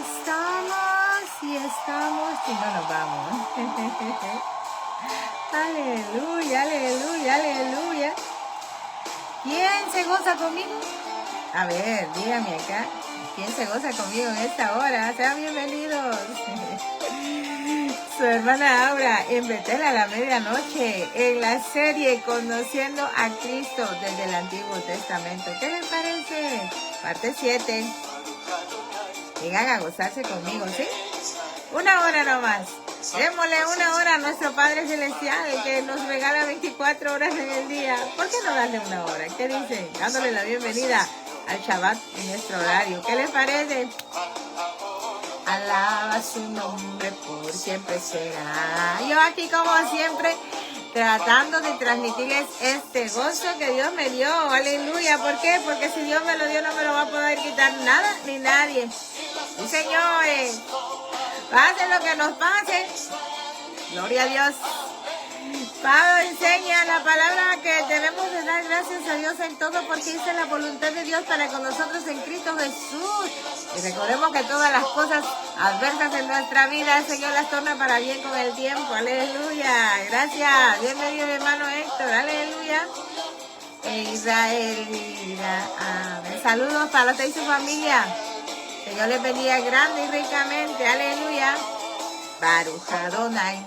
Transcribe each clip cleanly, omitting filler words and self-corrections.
estamos y no nos vamos. Aleluya, aleluya, aleluya. ¿Quién se goza conmigo? A ver, dígame acá. ¿Quién se goza conmigo en esta hora? Sean bienvenidos. Su hermana Aura en Betel a la medianoche, en la serie Conociendo a Cristo desde el Antiguo Testamento. ¿Qué les parece? Parte 7. Vengan a gozarse conmigo, ¿sí? Una hora nomás. Démosle una hora a nuestro Padre Celestial que nos regala 24 horas en el día. ¿Por qué no darle una hora? ¿Qué dicen? Dándole la bienvenida al Shabbat en nuestro horario. ¿Qué les parece? Alaba su nombre, por siempre será. Yo aquí como siempre tratando de transmitirles este gozo que Dios me dio. Aleluya. ¿Por qué? Porque si Dios me lo dio no me lo va a poder quitar nada ni nadie. Sí, señores. Pase lo que nos pase. Gloria a Dios. Pablo enseña la palabra que debemos de dar gracias a Dios en todo porque esa es la voluntad de Dios para con nosotros en Cristo Jesús. Y recordemos que todas las cosas adversas en nuestra vida el Señor las torna para bien con el tiempo. Aleluya. Gracias. Bienvenido mi hermano Héctor. Aleluya. Israel, mira. Amén. Saludos para usted y su familia. Señor les bendiga grande y ricamente. Aleluya. Baruch Adonai.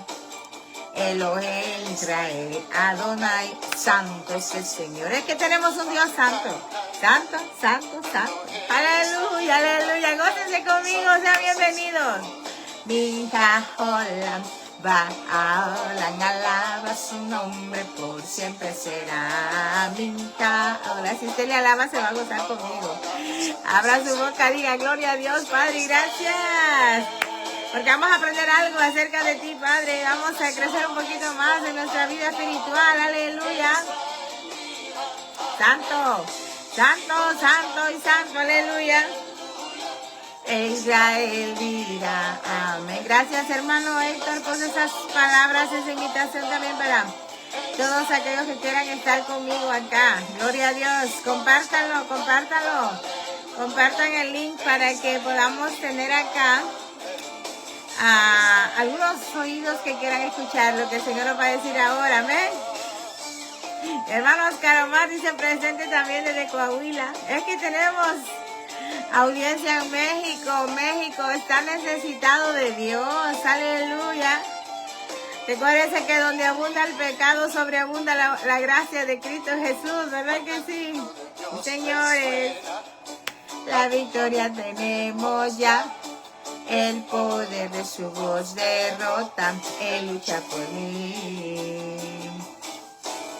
Elohim Israel, Adonai, santo es el Señor. Es que tenemos un Dios santo, santo, santo, santo. Aleluya, aleluya. Gócense conmigo, sean bienvenidos. Minja Holland, Baalan, alaba su nombre, por siempre será. Minja, ahora si usted le alaba se va a gozar conmigo. Abra su boca, diga gloria a Dios, Padre, gracias. Porque vamos a aprender algo acerca de ti, Padre. Vamos a crecer un poquito más en nuestra vida espiritual. Aleluya. Santo, santo, santo y santo. Aleluya. Israel dirá. Amén. Gracias, hermano Héctor, por esas palabras, esa invitación también para todos aquellos que quieran estar conmigo acá. Gloria a Dios. Compártanlo, compártanlo. Compartan el link para que podamos tener acá a algunos oídos que quieran escuchar lo que el Señor nos va a decir ahora. Amén. Hermano Oscar Omar dice presente también desde Coahuila. Es que tenemos audiencia en México. México está necesitado de Dios. Aleluya. Recuérdense que donde abunda el pecado, sobreabunda la gracia de Cristo Jesús. ¿Verdad que sí? Señores, la victoria tenemos ya. El poder de su voz derrota, Él lucha por mí.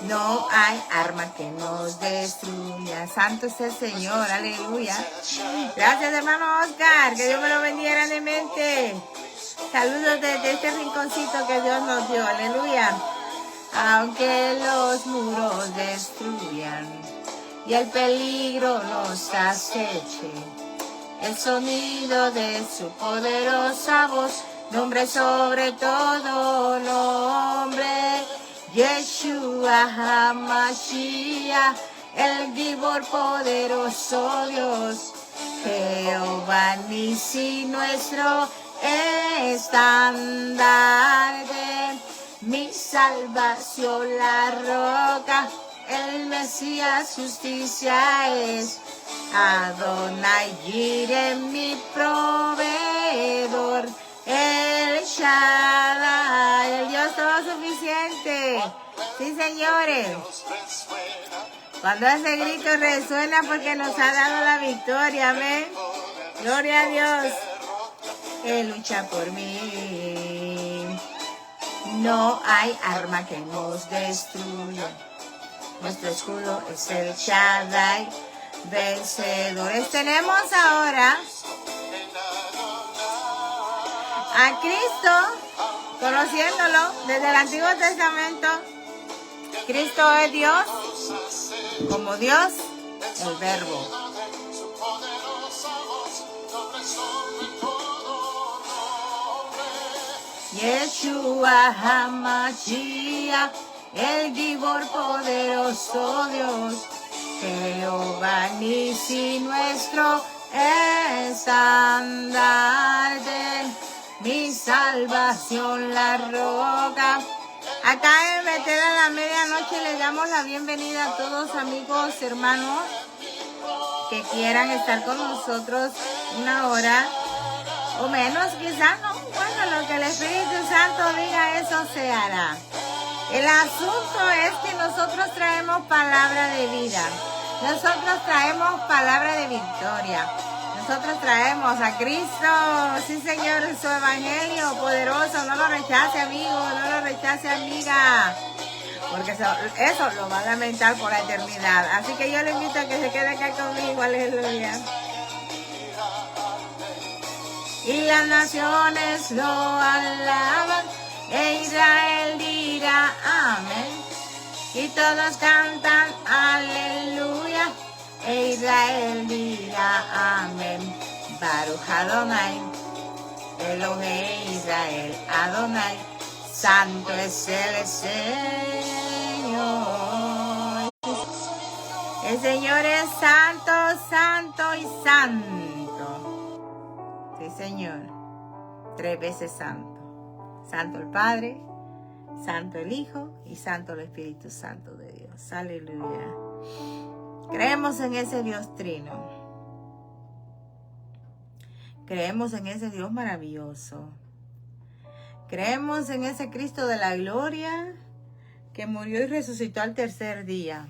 No hay arma que nos destruya. Santo es el Señor, aleluya. Gracias, hermano Oscar, que Dios me lo bendiga grandemente. Saludos desde este rinconcito que Dios nos dio, aleluya. Aunque los muros destruyan y el peligro nos aceche, el sonido de su poderosa voz, nombre sobre todo nombre, Yeshua HaMashiach, el Gibor poderoso Dios, Jehová Nisi nuestro estandarte, mi salvación la roca, el Mesías justicia es. Adonai Jireh mi proveedor, el Shaddai, el Dios todo suficiente. Sí, señores. Cuando ese grito resuena porque nos ha dado la victoria, amén. Gloria a Dios. Él lucha por mí. No hay arma que nos destruya. Nuestro escudo es el Shaddai. Vencedores. Tenemos ahora a Cristo, conociéndolo desde el Antiguo Testamento. Cristo es Dios, como Dios, el Verbo. Yeshua HaMashiach, el Gibor poderoso Dios. Jehová Nisi nuestro estandarte, mi salvación, la roca. Acá en Betel a la medianoche les damos la bienvenida a todos amigos, hermanos, que quieran estar con nosotros una hora o menos, quizás no. Bueno, lo que el Espíritu Santo diga, eso se hará. El asunto es que nosotros traemos palabra de vida. Nosotros traemos palabra de victoria. Nosotros traemos a Cristo, sí Señor, su evangelio poderoso. No lo rechace, amigo, no lo rechace, amiga, porque eso lo va a lamentar por la eternidad. Así que yo le invito a que se quede acá conmigo, aleluya. Y las naciones lo alaban, e Israel dirá amén. Y todos cantan aleluya, e Israel dirá amén. Baruch Adonai, Elohim Israel Adonai, santo es el Señor. El Señor es santo, santo y santo. Sí, Señor, 3 veces santo. Santo el Padre, santo el Hijo y santo el Espíritu Santo de Dios. Aleluya. Creemos en ese Dios trino. Creemos en ese Dios maravilloso. Creemos en ese Cristo de la gloria que murió y resucitó al tercer día.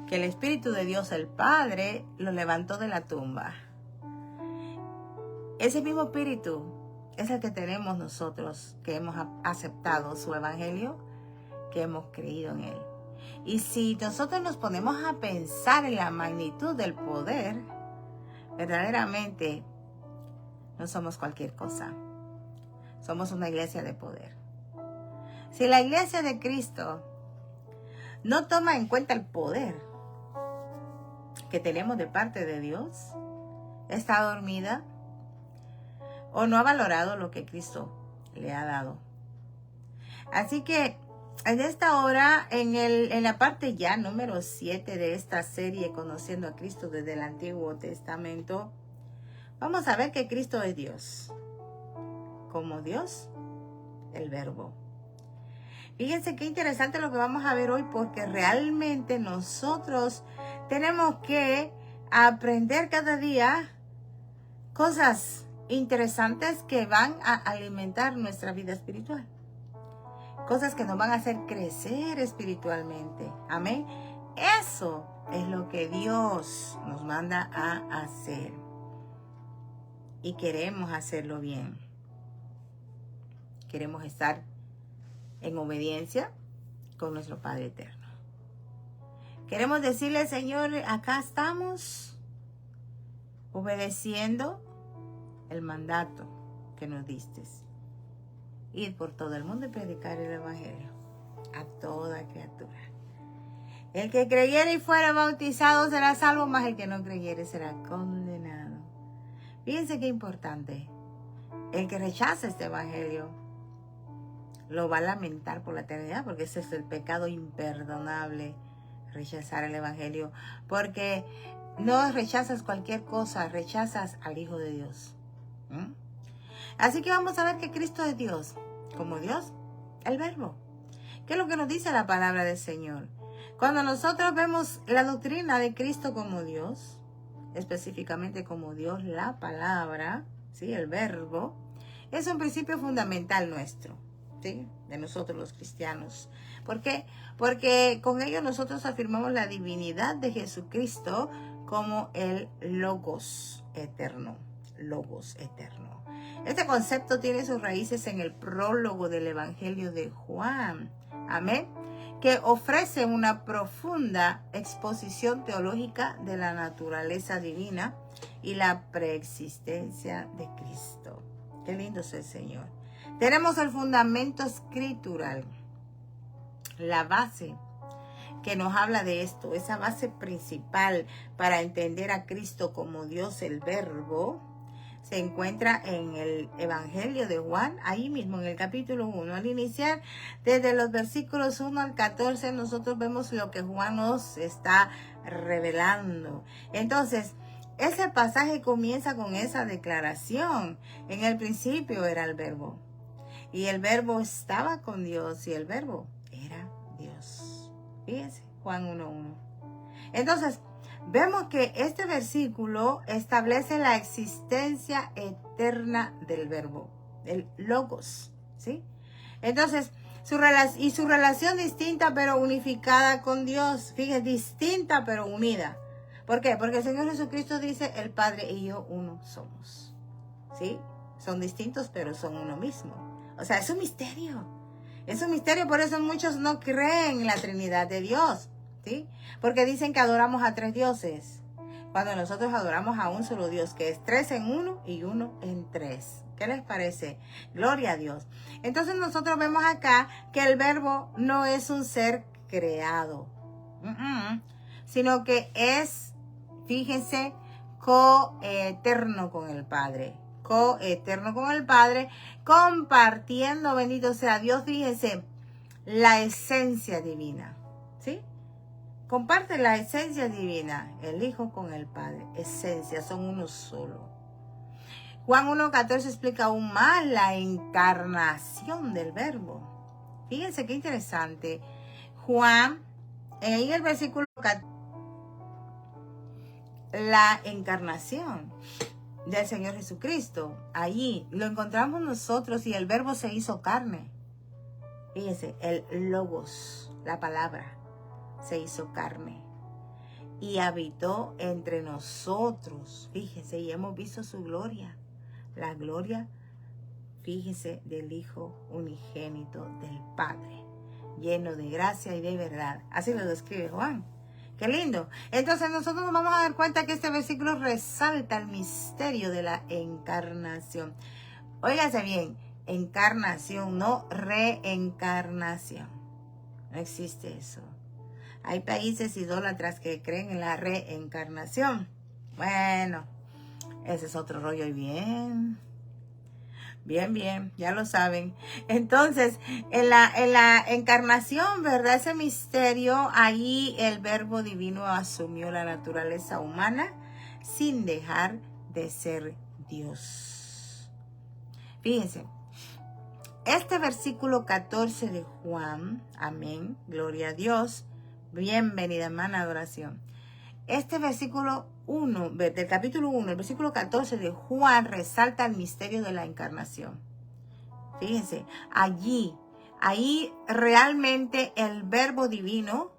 Que el Espíritu de Dios, el Padre, lo levantó de la tumba. Ese mismo Espíritu es el que tenemos nosotros, que hemos aceptado su evangelio, que hemos creído en él. Y si nosotros nos ponemos a pensar en la magnitud del poder, verdaderamente no somos cualquier cosa. Somos una iglesia de poder. Si la iglesia de Cristo no toma en cuenta el poder que tenemos de parte de Dios, está dormida, o no ha valorado lo que Cristo le ha dado. Así que en esta hora, en la parte ya número 7 de esta serie, Conociendo a Cristo desde el Antiguo Testamento, vamos a ver que Cristo es Dios. Como Dios, el Verbo. Fíjense qué interesante lo que vamos a ver hoy, porque realmente nosotros tenemos que aprender cada día cosas interesantes que van a alimentar nuestra vida espiritual. Cosas que nos van a hacer crecer espiritualmente. Amén. Eso es lo que Dios nos manda a hacer. Y queremos hacerlo bien. Queremos estar en obediencia con nuestro Padre Eterno. Queremos decirle, Señor, acá estamos obedeciendo el mandato que nos diste. Ir por todo el mundo y predicar el evangelio a toda criatura. El que creyere y fuera bautizado será salvo, mas el que no creyere será condenado. Fíjense qué importante. El que rechaza este evangelio lo va a lamentar por la eternidad, porque ese es el pecado imperdonable, rechazar el evangelio, porque no rechazas cualquier cosa, rechazas al Hijo de Dios. Así que vamos a ver que Cristo es Dios, como Dios, el Verbo. ¿Qué es lo que nos dice la palabra del Señor? Cuando nosotros vemos la doctrina de Cristo como Dios, específicamente como Dios, la palabra, ¿sí? El Verbo, es un principio fundamental nuestro, ¿sí? De nosotros los cristianos. ¿Por qué? Porque con ello nosotros afirmamos la divinidad de Jesucristo como el Logos eterno. Logos eterno. Este concepto tiene sus raíces en el prólogo del Evangelio de Juan. Amén. Que ofrece una profunda exposición teológica de la naturaleza divina y la preexistencia de Cristo. Qué lindo es el Señor. Tenemos el fundamento escritural, la base que nos habla de esto, esa base principal para entender a Cristo como Dios, el Verbo, se encuentra en el Evangelio de Juan, ahí mismo en el capítulo 1. Al iniciar desde los versículos 1 al 14, nosotros vemos lo que Juan nos está revelando. Entonces, ese pasaje comienza con esa declaración. En el principio era el verbo. Y el verbo estaba con Dios y el verbo era Dios. Fíjense, Juan 1:1. Entonces, vemos que este versículo establece la existencia eterna del verbo, el logos, ¿sí? Entonces, su relación distinta pero unificada con Dios. Fíjense, distinta pero unida. ¿Por qué? Porque el Señor Jesucristo dice, el Padre y yo uno somos, ¿sí? Son distintos pero son uno mismo. O sea, es un misterio. Es un misterio, por eso muchos no creen en la Trinidad de Dios, ¿sí? Porque dicen que adoramos a 3 dioses, cuando nosotros adoramos a un solo Dios, que es 3 en 1 y 1 en 3. ¿Qué les parece? Gloria a Dios. Entonces nosotros vemos acá que el verbo no es un ser creado, sino que es, fíjense, coeterno con el Padre. Coeterno con el Padre, compartiendo, bendito sea Dios, fíjense, la esencia divina, ¿sí? Comparte la esencia divina, el Hijo con el Padre, esencia, son uno solo. Juan 1:14 explica aún más la encarnación del verbo. Fíjense qué interesante. Juan, en el versículo 14, la encarnación del Señor Jesucristo. Allí lo encontramos nosotros y el verbo se hizo carne. Fíjense, el logos, la palabra, se hizo carne y habitó entre nosotros. Fíjense, y hemos visto su gloria. La gloria, fíjense, del Hijo unigénito del Padre, lleno de gracia y de verdad. Así lo describe Juan. ¡Qué lindo! Entonces nosotros nos vamos a dar cuenta que este versículo resalta el misterio de la encarnación. Óigase bien, encarnación, no reencarnación. No existe eso. Hay países idólatras que creen en la reencarnación. Bueno, ese es otro rollo y bien, ya lo saben. Entonces, en la encarnación, ¿verdad? Ese misterio, ahí el verbo divino asumió la naturaleza humana sin dejar de ser Dios. Fíjense, este versículo 14 de Juan, amén, gloria a Dios, bienvenida hermana, adoración. Este versículo 1, del capítulo 1, el versículo 14 de Juan resalta el misterio de la encarnación. Fíjense, ahí realmente el verbo divino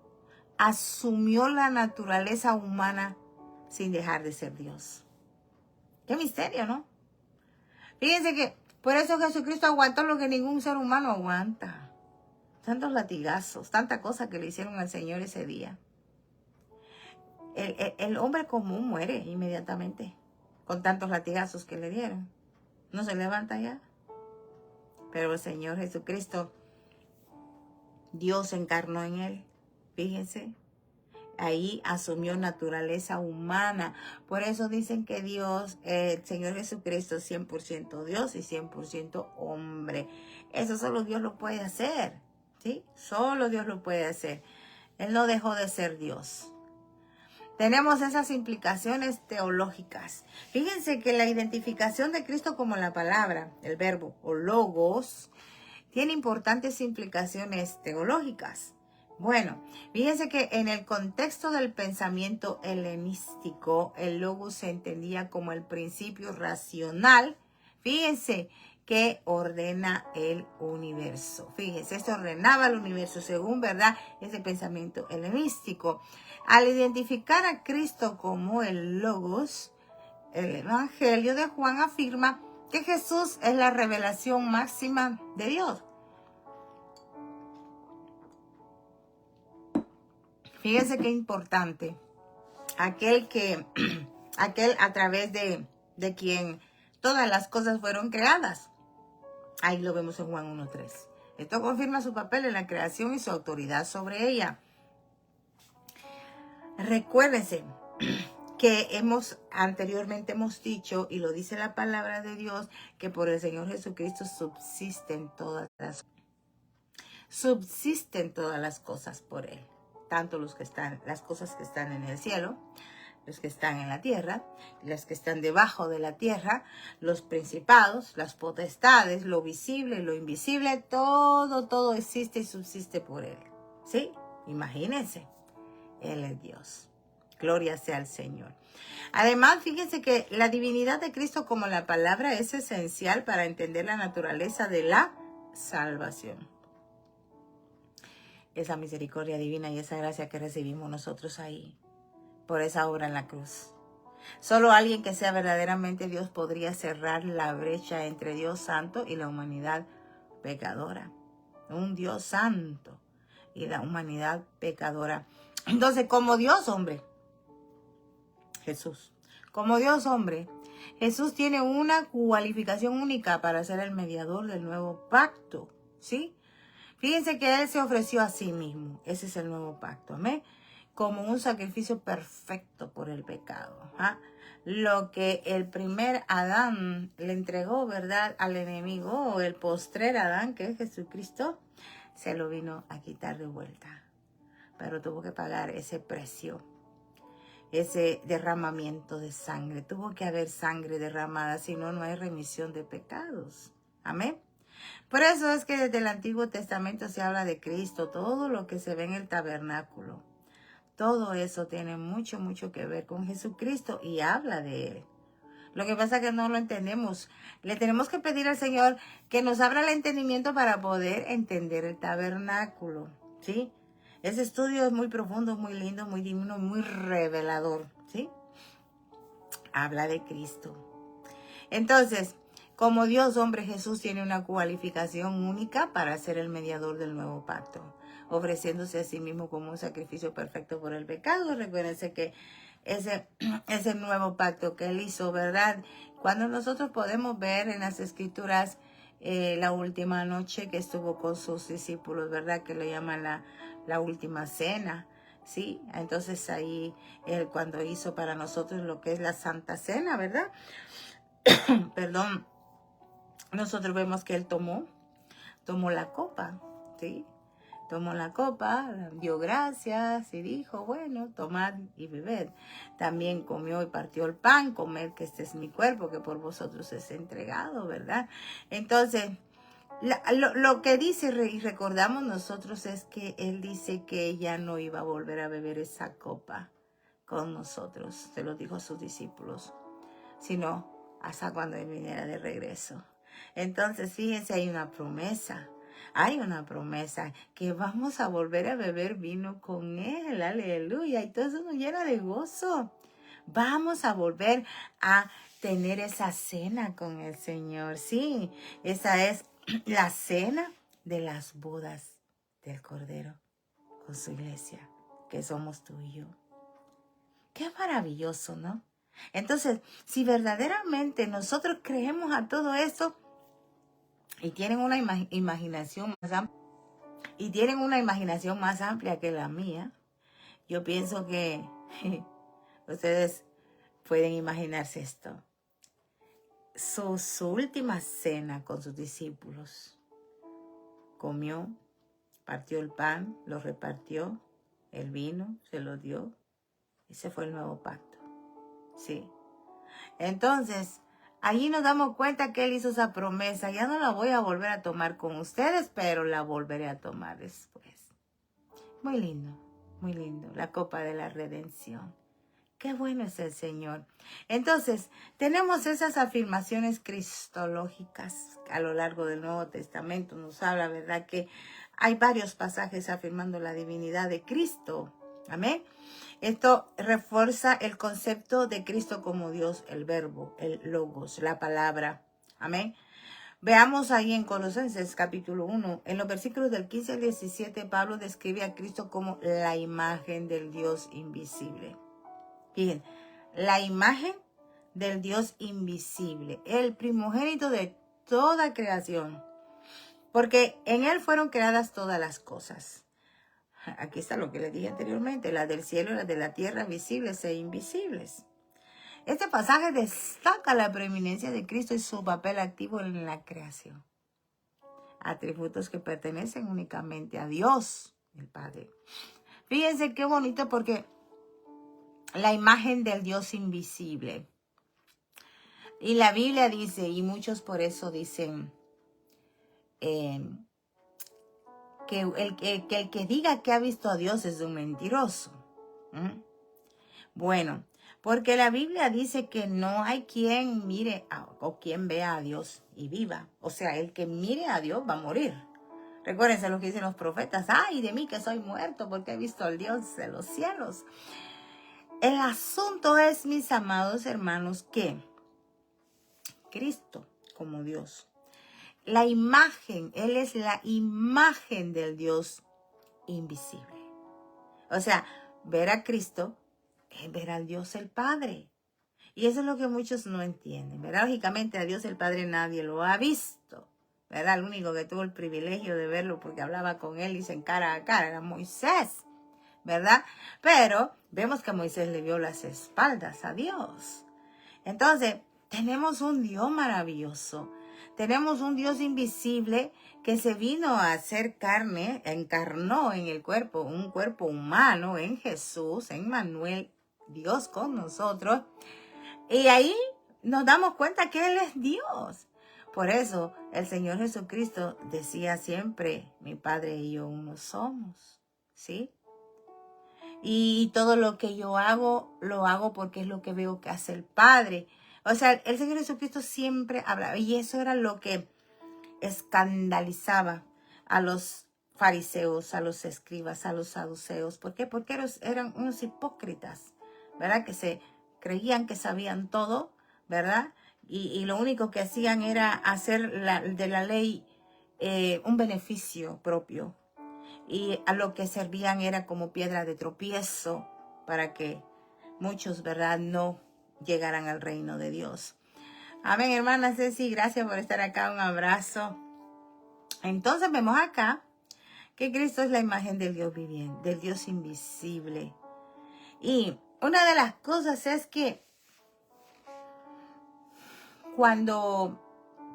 asumió la naturaleza humana sin dejar de ser Dios. Qué misterio, ¿no? Fíjense que por eso Jesucristo aguantó lo que ningún ser humano aguanta. Tantos latigazos, tanta cosa que le hicieron al Señor ese día. El hombre común muere inmediatamente con tantos latigazos que le dieron. No se levanta ya. Pero el Señor Jesucristo, Dios encarnó en él. Fíjense, ahí asumió naturaleza humana. Por eso dicen que Dios, el Señor Jesucristo, es 100% Dios y 100% hombre. Eso solo Dios lo puede hacer, ¿sí? Solo Dios lo puede hacer. Él no dejó de ser Dios. Tenemos esas implicaciones teológicas. Fíjense que la identificación de Cristo como la palabra, el verbo o logos, tiene importantes implicaciones teológicas. Bueno, fíjense que en el contexto del pensamiento helenístico, el logos se entendía como el principio racional. Fíjense que ordena el universo. Fíjense, esto ordenaba el universo según, ¿verdad?, ese pensamiento helenístico. Al identificar a Cristo como el Logos, el Evangelio de Juan afirma que Jesús es la revelación máxima de Dios. Fíjense qué importante. Aquel a través de quien todas las cosas fueron creadas. Ahí lo vemos en Juan 1:3. Esto confirma su papel en la creación y su autoridad sobre ella. Recuérdense que anteriormente hemos dicho, y lo dice la palabra de Dios, que por el Señor Jesucristo subsisten todas las cosas por Él. Tanto las cosas que están en el cielo, los que están en la tierra, los que están debajo de la tierra, los principados, las potestades, lo visible, lo invisible, todo existe y subsiste por Él. ¿Sí? Imagínense, Él es Dios. Gloria sea al Señor. Además, fíjense que la divinidad de Cristo como la palabra es esencial para entender la naturaleza de la salvación. Esa misericordia divina y esa gracia que recibimos nosotros ahí, por esa obra en la cruz. Solo alguien que sea verdaderamente Dios podría cerrar la brecha entre Dios santo y la humanidad pecadora. Un Dios santo y la humanidad pecadora. Entonces, como Dios hombre, Jesús, como Dios hombre, Jesús tiene una cualificación única para ser el mediador del nuevo pacto, ¿sí? Fíjense que Él se ofreció a sí mismo. Ese es el nuevo pacto, amén. Como un sacrificio perfecto por el pecado. ¿Ah? Lo que el primer Adán le entregó, ¿verdad?, al enemigo, o el postrer Adán, que es Jesucristo, se lo vino a quitar de vuelta. Pero tuvo que pagar ese precio, ese derramamiento de sangre. Tuvo que haber sangre derramada, si no, no hay remisión de pecados. Amén. Por eso es que desde el Antiguo Testamento se habla de Cristo, todo lo que se ve en el tabernáculo. Todo eso tiene mucho que ver con Jesucristo y habla de Él. Lo que pasa es que no lo entendemos. Le tenemos que pedir al Señor que nos abra el entendimiento para poder entender el tabernáculo, ¿sí? Ese estudio es muy profundo, muy lindo, muy divino, muy revelador, ¿sí? Habla de Cristo. Entonces, como Dios hombre, Jesús tiene una cualificación única para ser el mediador del nuevo pacto, ofreciéndose a sí mismo como un sacrificio perfecto por el pecado. Recuérdense que ese nuevo pacto que Él hizo, ¿verdad? Cuando nosotros podemos ver en las Escrituras la última noche que estuvo con sus discípulos, ¿verdad? Que lo llaman la última cena, ¿sí? Entonces ahí Él cuando hizo para nosotros lo que es la Santa Cena, ¿verdad? Perdón. Nosotros vemos que Él tomó la copa, ¿sí? Tomó la copa, dio gracias y dijo, bueno, tomad y bebed. También comió y partió el pan, comed que este es mi cuerpo que por vosotros es entregado, ¿verdad? Entonces, lo que dice y recordamos nosotros es que Él dice que ella no iba a volver a beber esa copa con nosotros, se lo dijo a sus discípulos, sino hasta cuando Él viniera de regreso. Entonces, fíjense, hay una promesa que vamos a volver a beber vino con Él, aleluya, y todo eso nos llena de gozo. Vamos a volver a tener esa cena con el Señor, sí, esa es la cena de las bodas del Cordero con su iglesia, que somos tú y yo. Qué maravilloso, ¿no? Entonces, si verdaderamente nosotros creemos a todo esto, y tienen una imaginación más amplia que la mía, yo pienso que ustedes pueden imaginarse esto. Su última cena con sus discípulos, comió, partió el pan, lo repartió, el vino se lo dio. Ese fue el nuevo pacto, sí. Entonces, allí nos damos cuenta que Él hizo esa promesa. Ya no la voy a volver a tomar con ustedes, pero la volveré a tomar después. Muy lindo, la copa de la redención. Qué bueno es el Señor. Entonces, tenemos esas afirmaciones cristológicas a lo largo del Nuevo Testamento. Nos habla, ¿verdad?, que hay varios pasajes afirmando la divinidad de Cristo. Amén. Esto refuerza el concepto de Cristo como Dios, el verbo, el logos, la palabra. Amén. Veamos ahí en Colosenses capítulo 1, en los versículos del 15 al 17, Pablo describe a Cristo como la imagen del Dios invisible. Fíjense, la imagen del Dios invisible, el primogénito de toda creación, porque en Él fueron creadas todas las cosas. Aquí está lo que les dije anteriormente, las del cielo y las de la tierra, visibles e invisibles. Este pasaje destaca la preeminencia de Cristo y su papel activo en la creación. Atributos que pertenecen únicamente a Dios, el Padre. Fíjense qué bonito porque la imagen del Dios invisible. Y la Biblia dice, y muchos por eso dicen, que el que diga que ha visto a Dios es un mentiroso. Bueno, porque la Biblia dice que no hay quien mire o quien vea a Dios y viva. O sea, el que mire a Dios va a morir. Recuérdense lo que dicen los profetas. Ay, de mí que soy muerto porque he visto al Dios de los cielos. El asunto es, mis amados hermanos, que Cristo como Dios, la imagen, Él es la imagen del Dios invisible. O sea, ver a Cristo es ver al Dios el Padre. Y eso es lo que muchos no entienden, ¿verdad? Lógicamente a Dios el Padre nadie lo ha visto, ¿verdad? El único que tuvo el privilegio de verlo porque hablaba con Él y se cara a cara era Moisés, ¿verdad? Pero vemos que Moisés le vio las espaldas a Dios. Entonces, tenemos un Dios maravilloso. Tenemos un Dios invisible que se vino a hacer carne, encarnó en el cuerpo, un cuerpo humano en Jesús, en Manuel, Dios con nosotros. Y ahí nos damos cuenta que Él es Dios. Por eso el Señor Jesucristo decía siempre, mi Padre y yo uno somos, ¿sí? Y todo lo que yo hago, lo hago porque es lo que veo que hace el Padre. O sea, el Señor Jesucristo siempre hablaba, y eso era lo que escandalizaba a los fariseos, a los escribas, a los saduceos. ¿Por qué? Porque eran unos hipócritas, ¿verdad? Que se creían que sabían todo, ¿verdad? Y lo único que hacían era hacer de la ley un beneficio propio. Y a lo que servían era como piedra de tropiezo para que muchos, ¿verdad?, no llegaran al reino de Dios. Amén, hermana Ceci, gracias por estar acá, un abrazo. Entonces vemos acá que Cristo es la imagen del Dios viviente, del Dios invisible. Y una de las cosas es que cuando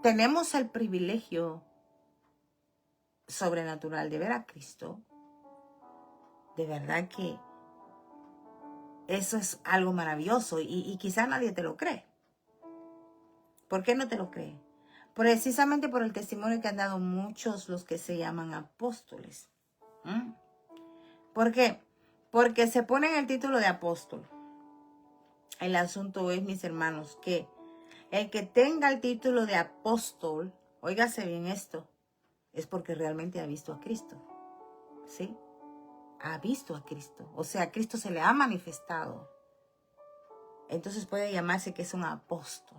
tenemos el privilegio sobrenatural de ver a Cristo, de verdad que eso es algo maravilloso y quizá nadie te lo cree. ¿Por qué no te lo cree? Precisamente por el testimonio que han dado muchos los que se llaman apóstoles. ¿Por qué? Porque se ponen el título de apóstol. El asunto es, mis hermanos, que el que tenga el título de apóstol, óigase bien esto, es porque realmente ha visto a Cristo. ¿Sí? Ha visto a Cristo. O sea, Cristo se le ha manifestado. Entonces puede llamarse que es un apóstol.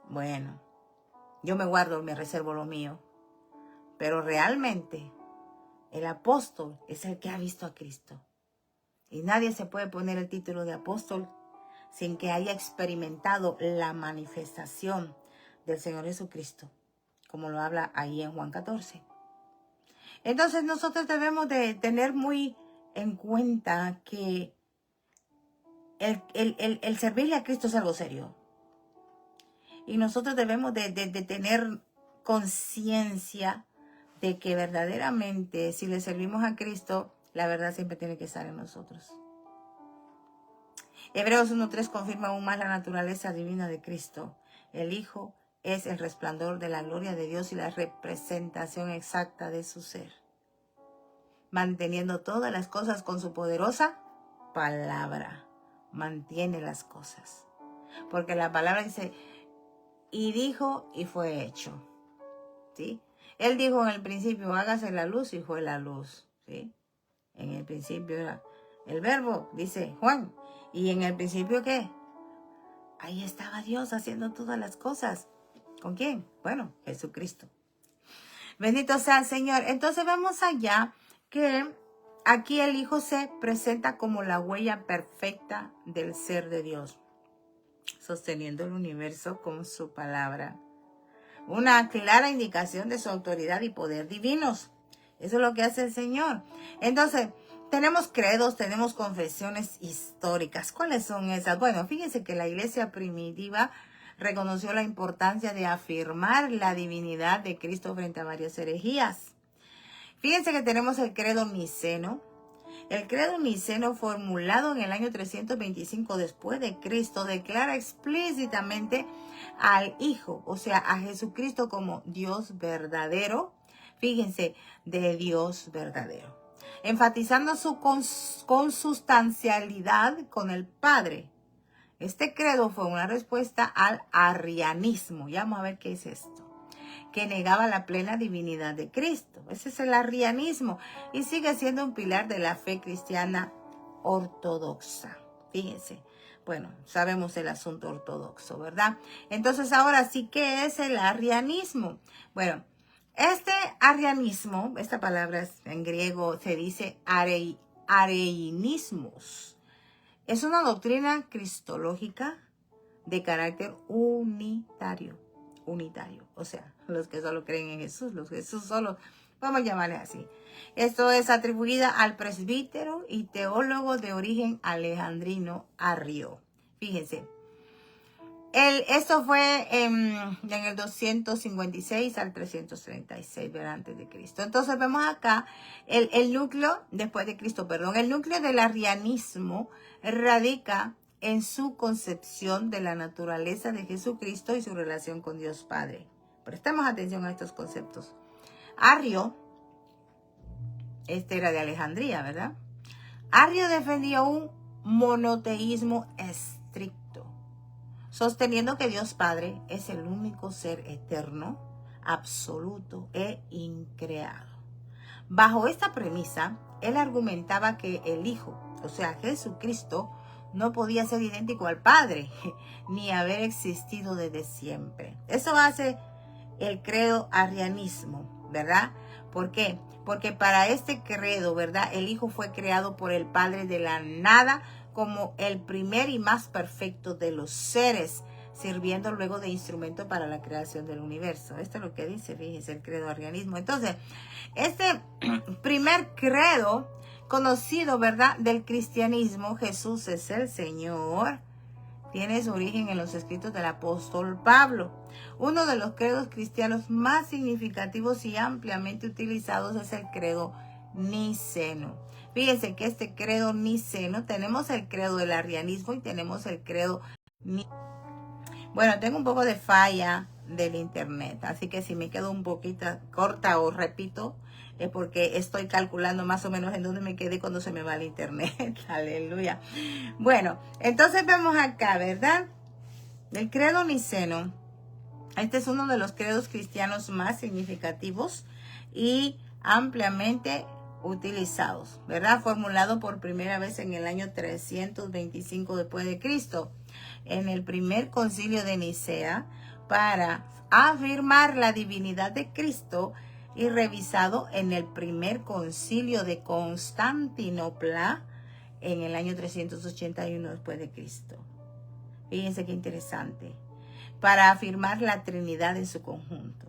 Bueno, yo me guardo, me reservo lo mío. Pero realmente el apóstol es el que ha visto a Cristo. Y nadie se puede poner el título de apóstol sin que haya experimentado la manifestación del Señor Jesucristo, como lo habla ahí en Juan 14. Entonces nosotros debemos de tener muy en cuenta que el servirle a Cristo es algo serio. Y nosotros debemos de tener conciencia de que verdaderamente si le servimos a Cristo, la verdad siempre tiene que estar en nosotros. Hebreos 1:3 confirma aún más la naturaleza divina de Cristo. El Hijo es el resplandor de la gloria de Dios y la representación exacta de su ser, manteniendo todas las cosas con su poderosa palabra. Mantiene las cosas. Porque la palabra dice, y dijo y fue hecho. ¿Sí? Él dijo en el principio, hágase la luz, y fue la luz. ¿Sí? En el principio era el verbo, dice Juan. ¿Y en el principio qué? Ahí estaba Dios haciendo todas las cosas. ¿Con quién? Bueno, Jesucristo. Bendito sea el Señor. Entonces vemos allá que aquí el Hijo se presenta como la huella perfecta del ser de Dios, sosteniendo el universo con su palabra. Una clara indicación de su autoridad y poder divinos. Eso es lo que hace el Señor. Entonces, tenemos credos, tenemos confesiones históricas. ¿Cuáles son esas? Bueno, fíjense que la iglesia primitiva reconoció la importancia de afirmar la divinidad de Cristo frente a varias herejías. Fíjense que tenemos el credo niceno, El credo niceno, formulado en el año 325 después de Cristo, declara explícitamente al Hijo, o sea, a Jesucristo como Dios verdadero. Fíjense, de Dios verdadero, enfatizando su consustancialidad con el Padre. Este credo fue una respuesta al arrianismo. Ya vamos a ver qué es esto. Que negaba la plena divinidad de Cristo. Ese es el arrianismo y sigue siendo un pilar de la fe cristiana ortodoxa. Fíjense, bueno, sabemos el asunto ortodoxo, ¿verdad? Entonces ahora sí, ¿qué es el arrianismo? Bueno, este arrianismo, esta palabra en griego se dice areinismos. Es una doctrina cristológica de carácter unitario. O sea, los que solo creen en Jesús, los que Jesús solo, vamos a llamarle así. Esto es atribuida al presbítero y teólogo de origen alejandrino Arrio. Fíjense, esto fue en el 256 al 336 antes de Cristo. Entonces vemos acá el núcleo, después de Cristo, perdón, el núcleo del arrianismo radica en su concepción de la naturaleza de Jesucristo y su relación con Dios Padre. Prestemos atención a estos conceptos. Arrio, este era de Alejandría, ¿verdad? Arrio defendía un monoteísmo estricto, sosteniendo que Dios Padre es el único ser eterno, absoluto e increado. Bajo esta premisa, él argumentaba que el Hijo, o sea, Jesucristo, no podía ser idéntico al Padre, ni haber existido desde siempre. Eso hace el credo arrianismo, ¿verdad? ¿Por qué? Porque para este credo, ¿verdad? El Hijo fue creado por el Padre de la nada como el primer y más perfecto de los seres, sirviendo luego de instrumento para la creación del universo. Esto es lo que dice, fíjense, el credo arrianismo. Entonces, este primer credo conocido, ¿verdad?, del cristianismo, Jesús es el Señor, tiene su origen en los escritos del apóstol Pablo. Uno de los credos cristianos más significativos y ampliamente utilizados es el credo niceno. Fíjense que este credo niceno, tenemos el credo del arrianismo y tenemos el credo Bueno, tengo un poco de falla del internet, así que si me quedo un poquito corta o repito, es porque estoy calculando más o menos en dónde me quedé cuando se me va el internet. Aleluya. Bueno, entonces vemos acá, ¿verdad? El credo niceno. Este es uno de los credos cristianos más significativos y ampliamente utilizados, ¿verdad? Formulado por primera vez en el año 325 después de Cristo, en el primer concilio de Nicea, para afirmar la divinidad de Cristo, y revisado en el primer concilio de Constantinopla en el año 381 después de Cristo. Fíjense qué interesante. Para afirmar la Trinidad en su conjunto,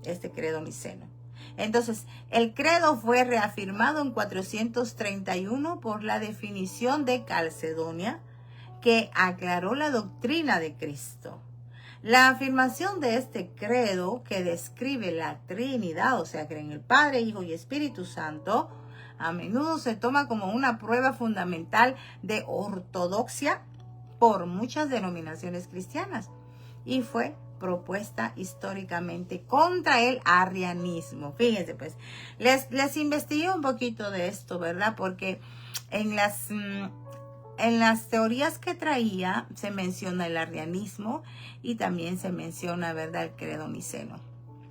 este credo niceno. Entonces, el credo fue reafirmado en 431 por la definición de Calcedonia, que aclaró la doctrina de Cristo. La afirmación de este credo, que describe la Trinidad, o sea, que en el Padre, Hijo y Espíritu Santo, a menudo se toma como una prueba fundamental de ortodoxia por muchas denominaciones cristianas y fue propuesta históricamente contra el arrianismo. Fíjense, pues, les investigué un poquito de esto, ¿verdad? Porque en las teorías que traía se menciona el arrianismo y también se menciona, ¿verdad?, el credo niceno.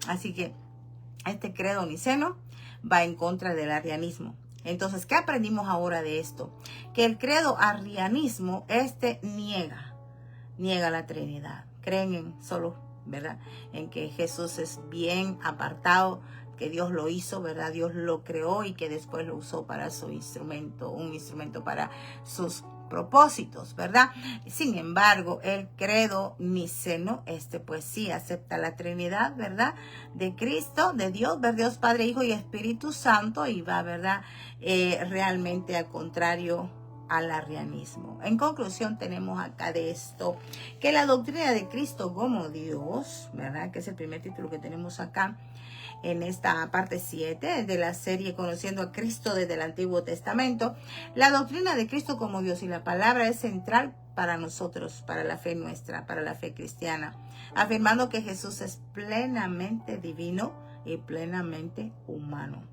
Así que este credo niceno va en contra del arrianismo. Entonces, ¿qué aprendimos ahora de esto? Que el credo arrianismo, niega la Trinidad. Creen en solo, ¿verdad?, en que Jesús es bien apartado, que Dios lo hizo, ¿verdad? Dios lo creó y que después lo usó para su instrumento, un instrumento para sus propósitos, ¿verdad? Sin embargo, el credo niceno, pues sí acepta la Trinidad, ¿verdad?, de Cristo, de Dios, ¿verdad?, Dios Padre, Hijo y Espíritu Santo, y va, ¿verdad?, realmente al contrario al arrianismo. En conclusión, tenemos acá de esto, que la doctrina de Cristo como Dios, ¿verdad? Que es el primer título que tenemos acá, en esta parte 7 de la serie Conociendo a Cristo desde el Antiguo Testamento. La doctrina de Cristo como Dios y la palabra es central para nosotros, para la fe nuestra, para la fe cristiana, afirmando que Jesús es plenamente divino y plenamente humano.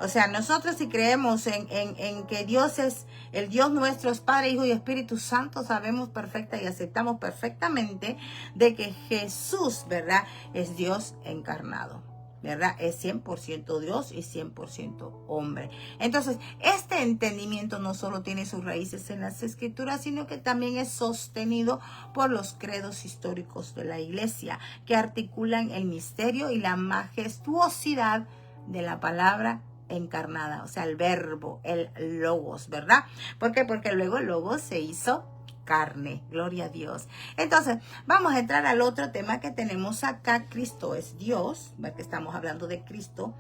O sea, nosotros si creemos en que Dios es el Dios nuestro, es Padre, Hijo y Espíritu Santo, sabemos perfecta y aceptamos perfectamente de que Jesús, ¿verdad?, es Dios encarnado, ¿verdad? Es 100% Dios y 100% hombre. Entonces, este entendimiento no solo tiene sus raíces en las Escrituras, sino que también es sostenido por los credos históricos de la Iglesia, que articulan el misterio y la majestuosidad de la palabra encarnada, o sea, el verbo, el logos, ¿verdad? ¿Por qué? Porque luego el logos se hizo carne, gloria a Dios. Entonces, vamos a entrar al otro tema que tenemos acá. Cristo es Dios, porque estamos hablando de Cristo,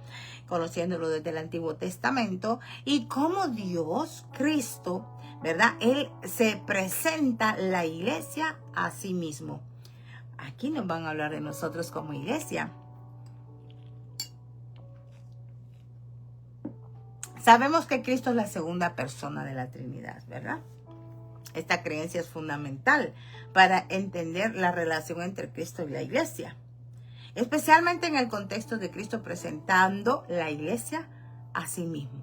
conociéndolo desde el Antiguo Testamento, y como Dios, Cristo, ¿verdad? Él se presenta la iglesia a sí mismo. Aquí nos van a hablar de nosotros como iglesia. Sabemos que Cristo es la segunda persona de la Trinidad, ¿verdad? Esta creencia es fundamental para entender la relación entre Cristo y la iglesia, especialmente en el contexto de Cristo presentando la iglesia a sí mismo.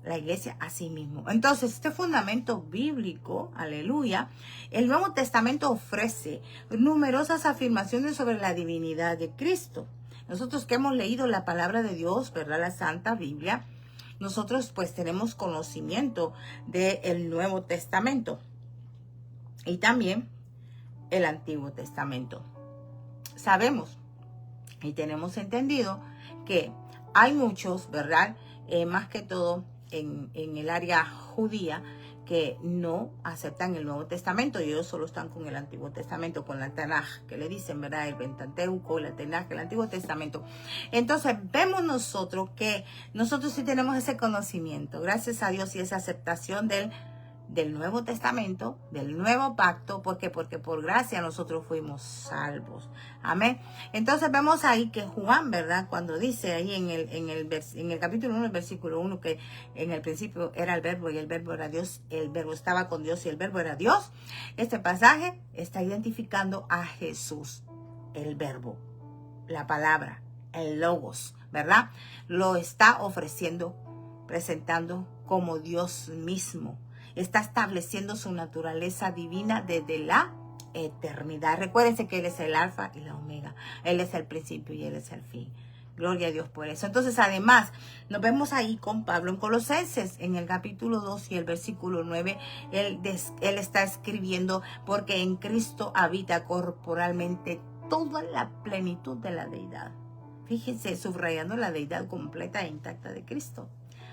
La iglesia a sí mismo. Entonces, este fundamento bíblico, aleluya, el Nuevo Testamento ofrece numerosas afirmaciones sobre la divinidad de Cristo. Nosotros que hemos leído la palabra de Dios, ¿verdad? La Santa Biblia, nosotros pues tenemos conocimiento del Nuevo Testamento y también el Antiguo Testamento. Sabemos y tenemos entendido que hay muchos, ¿verdad? Más que todo en el área judía, que no aceptan el Nuevo Testamento y ellos solo están con el Antiguo Testamento, con la Tanaj, que le dicen, ¿verdad? El Pentateuco, la Tanaj, el Antiguo Testamento. Entonces vemos nosotros que nosotros sí tenemos ese conocimiento, gracias a Dios, y esa aceptación del Nuevo Testamento, del Nuevo Pacto. ¿Por qué? Porque por gracia nosotros fuimos salvos. Amén. Entonces vemos ahí que Juan, ¿verdad? Cuando dice ahí en el capítulo 1, el versículo 1, que en el principio era el verbo y el verbo era Dios, el verbo estaba con Dios y el verbo era Dios. Este pasaje está identificando a Jesús, el verbo, la palabra, el logos, ¿verdad? Lo está ofreciendo, presentando como Dios mismo. Está estableciendo su naturaleza divina desde la eternidad. Recuérdense que Él es el alfa y la omega. Él es el principio y Él es el fin. Gloria a Dios por eso. Entonces, además, nos vemos ahí con Pablo en Colosenses, en el capítulo 2 y el versículo 9. Él está escribiendo, porque en Cristo habita corporalmente toda la plenitud de la deidad. Fíjense, subrayando la deidad completa e intacta de Cristo.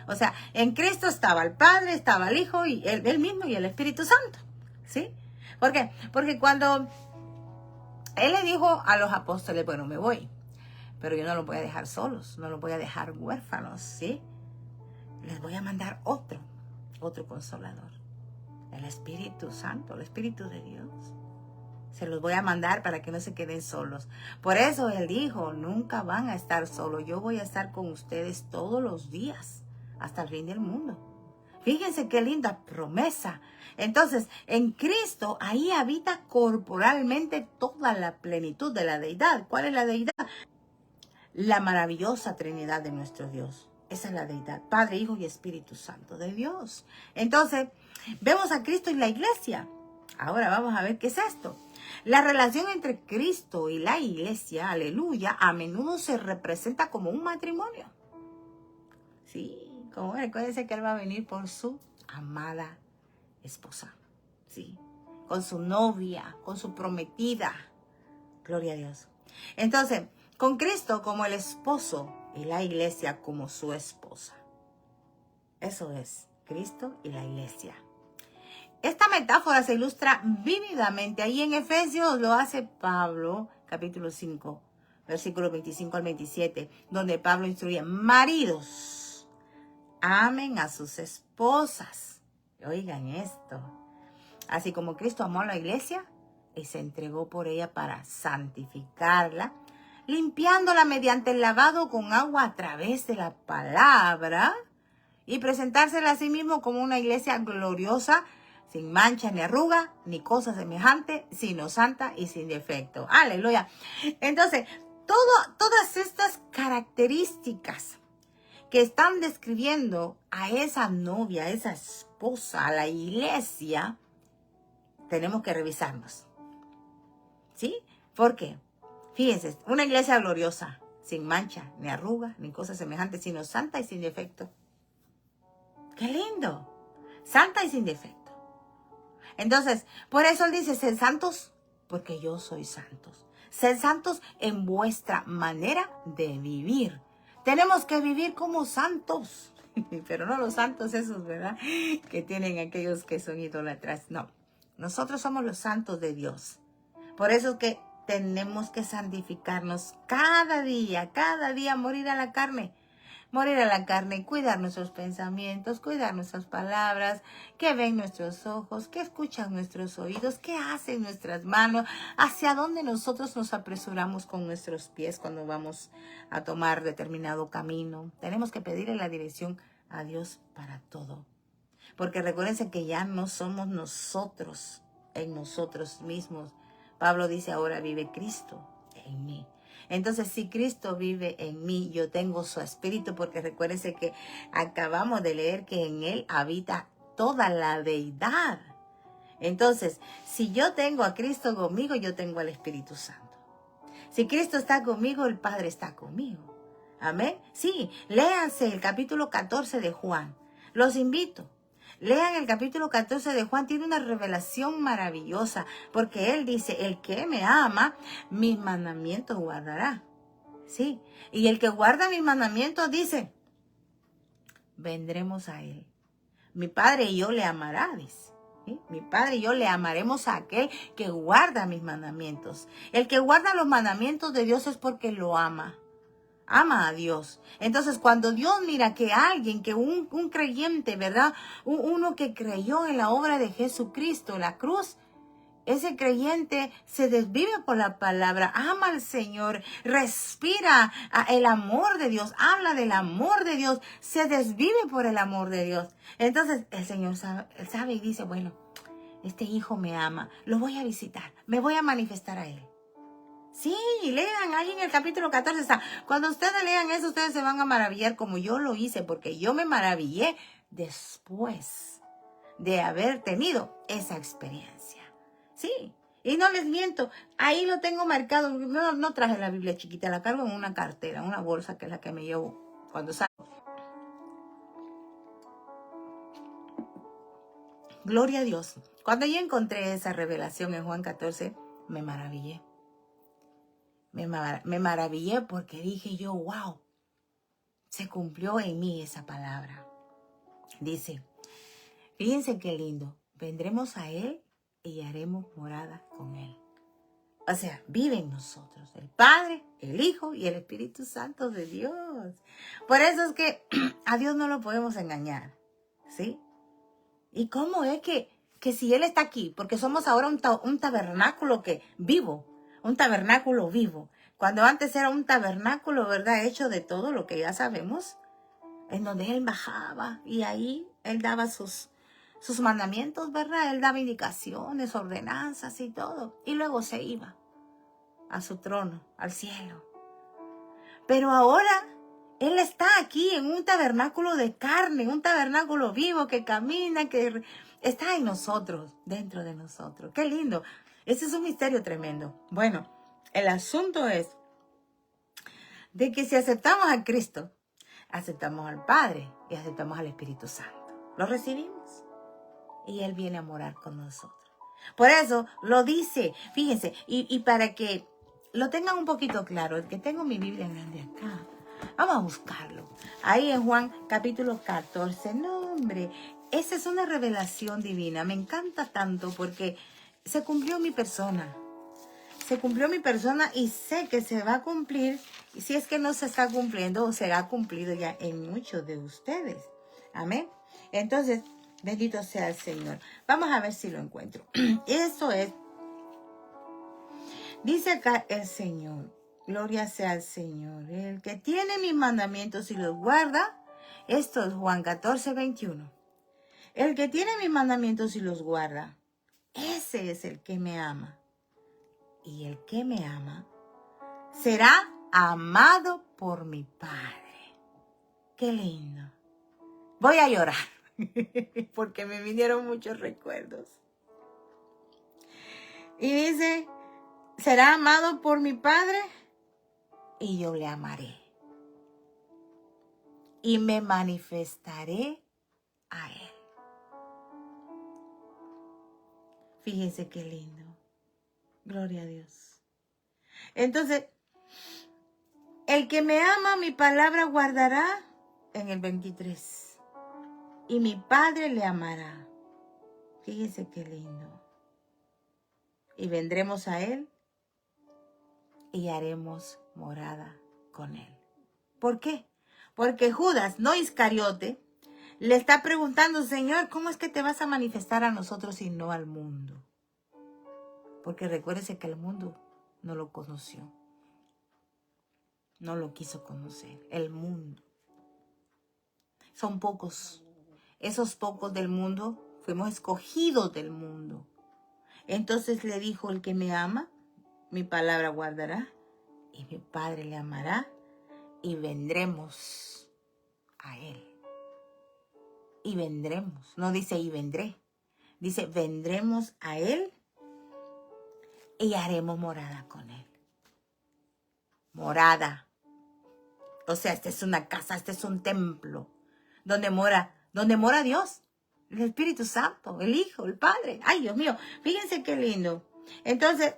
O sea, en Cristo estaba el Padre, estaba el Hijo y él mismo y el Espíritu Santo. ¿Sí? ¿Por qué? Porque cuando Él le dijo a los apóstoles, bueno, me voy, pero yo no los voy a dejar solos, no los voy a dejar huérfanos, ¿sí? Les voy a mandar otro consolador, el Espíritu Santo, el Espíritu de Dios. Se los voy a mandar para que no se queden solos. Por eso Él dijo, nunca van a estar solos, yo voy a estar con ustedes todos los días, hasta el fin del mundo. Fíjense qué linda promesa. Entonces, en Cristo, ahí habita corporalmente toda la plenitud de la deidad. ¿Cuál es la deidad? La maravillosa Trinidad de nuestro Dios. Esa es la deidad, Padre, Hijo y Espíritu Santo de Dios. Entonces, vemos a Cristo y la iglesia. Ahora vamos a ver qué es esto. La relación entre Cristo y la iglesia, aleluya, a menudo se representa como un matrimonio. Sí, como recuérdense que Él va a venir por su amada esposa, sí, con su novia, con su prometida. Gloria a Dios. Entonces, con Cristo como el esposo y la iglesia como su esposa. Eso es, Cristo y la iglesia. Esta metáfora se ilustra vívidamente. Ahí en Efesios lo hace Pablo, capítulo 5, versículos 25 al 27, donde Pablo instruye: maridos, amen a sus esposas. Oigan esto. Así como Cristo amó a la iglesia y se entregó por ella para santificarla, limpiándola mediante el lavado con agua a través de la palabra y presentársela a sí mismo como una iglesia gloriosa, sin mancha ni arruga, ni cosa semejante, sino santa y sin defecto. Aleluya. Entonces, todas estas características que están describiendo a esa novia, a esa esposa, a la iglesia, tenemos que revisarnos. ¿Sí? ¿Por qué? Fíjense, una iglesia gloriosa, sin mancha, ni arruga, ni cosa semejante, sino santa y sin defecto. ¡Qué lindo! Santa y sin defecto. Entonces, por eso él dice, sed santos, porque yo soy santos. Sed santos en vuestra manera de vivir. Tenemos que vivir como santos, pero no los santos esos, ¿verdad? Que tienen aquellos que son idólatras. No, nosotros somos los santos de Dios. Por eso es que tenemos que santificarnos cada día morir a la carne. Morir a la carne, cuidar nuestros pensamientos, cuidar nuestras palabras, que ven nuestros ojos, que escuchan nuestros oídos, que hacen nuestras manos, hacia dónde nosotros nos apresuramos con nuestros pies cuando vamos a tomar determinado camino. Tenemos que pedirle la dirección a Dios para todo. Porque recuérdense que ya no somos nosotros en nosotros mismos. Pablo dice, ahora vive Cristo en mí. Entonces, si Cristo vive en mí, yo tengo su espíritu, porque recuérdense que acabamos de leer que en él habita toda la deidad. Entonces, si yo tengo a Cristo conmigo, yo tengo al Espíritu Santo. Si Cristo está conmigo, el Padre está conmigo. Amén. Sí, léanse el capítulo 14 de Juan. Los invito. Lean el capítulo 14 de Juan, tiene una revelación maravillosa, porque él dice, el que me ama, mis mandamientos guardará. Sí, y el que guarda mis mandamientos dice, vendremos a él. Mi Padre y yo le amará, dice. ¿Sí? Mi Padre y yo le amaremos a aquel que guarda mis mandamientos. El que guarda los mandamientos de Dios es porque lo ama. Ama a Dios. Entonces, cuando Dios mira que alguien, que un creyente, ¿verdad? Uno que creyó en la obra de Jesucristo, la cruz, ese creyente se desvive por la palabra, ama al Señor, respira el amor de Dios, habla del amor de Dios, se desvive por el amor de Dios. Entonces, el Señor sabe y dice, bueno, este hijo me ama, lo voy a visitar, me voy a manifestar a él. Sí, lean ahí en el capítulo 14 está. Cuando ustedes lean eso, ustedes se van a maravillar como yo lo hice, porque yo me maravillé después de haber tenido esa experiencia. Sí, y no les miento, ahí lo tengo marcado. No traje la Biblia chiquita, la cargo en una cartera, una bolsa que es la que me llevo cuando salgo. Gloria a Dios. Cuando yo encontré esa revelación en Juan 14, me maravillé. Me maravillé porque dije yo, wow, se cumplió en mí esa palabra. Dice, fíjense qué lindo, vendremos a él y haremos morada con él. O sea, vive en nosotros el Padre, el Hijo y el Espíritu Santo de Dios. Por eso es que a Dios no lo podemos engañar, ¿sí? ¿Y cómo es que si Él está aquí? Porque somos ahora un tabernáculo un tabernáculo vivo. Cuando antes era un tabernáculo, ¿verdad? Hecho de todo lo que ya sabemos, en donde Él bajaba y ahí Él daba sus mandamientos, ¿verdad? Él daba indicaciones, ordenanzas y todo. Y luego se iba a su trono, al cielo. Pero ahora Él está aquí en un tabernáculo de carne, un tabernáculo vivo que camina, que está en nosotros, dentro de nosotros. ¡Qué lindo! Ese es un misterio tremendo. Bueno, el asunto es de que si aceptamos a Cristo, aceptamos al Padre y aceptamos al Espíritu Santo. Lo recibimos y Él viene a morar con nosotros. Por eso lo dice, fíjense, y para que lo tengan un poquito claro, el que tengo mi Biblia grande acá, vamos a buscarlo. Ahí en Juan capítulo 14, no hombre, esa es una revelación divina. Me encanta tanto porque se cumplió mi persona. Se cumplió mi persona y sé que se va a cumplir. Y si es que no se está cumpliendo o se ha cumplido ya en muchos de ustedes. Amén. Entonces, bendito sea el Señor. Vamos a ver si lo encuentro. Eso es. Dice acá el Señor. Gloria sea al Señor. El que tiene mis mandamientos y los guarda. Esto es Juan 14, 21. El que tiene mis mandamientos y los guarda. Ese es el que me ama. Y el que me ama será amado por mi Padre. Qué lindo. Voy a llorar porque me vinieron muchos recuerdos. Y dice, será amado por mi Padre y yo le amaré. Y me manifestaré a Él. Fíjense qué lindo. Gloria a Dios. Entonces, el que me ama, mi palabra guardará en el 23. Y mi Padre le amará. Fíjense qué lindo. Y vendremos a Él y haremos morada con Él. ¿Por qué? Porque Judas, no Iscariote, le está preguntando, Señor, ¿cómo es que te vas a manifestar a nosotros y no al mundo? Porque recuérdese que el mundo no lo conoció. No lo quiso conocer. El mundo. Son pocos. Esos pocos del mundo, fuimos escogidos del mundo. Entonces le dijo, el que me ama, mi palabra guardará, y mi Padre le amará, y vendremos a Él. Y vendremos. No dice y vendré. Dice vendremos a Él y haremos morada con Él. Morada. O sea, esta es una casa, este es un templo. Donde mora Dios. El Espíritu Santo, el Hijo, el Padre. Ay, Dios mío. Fíjense qué lindo. Entonces,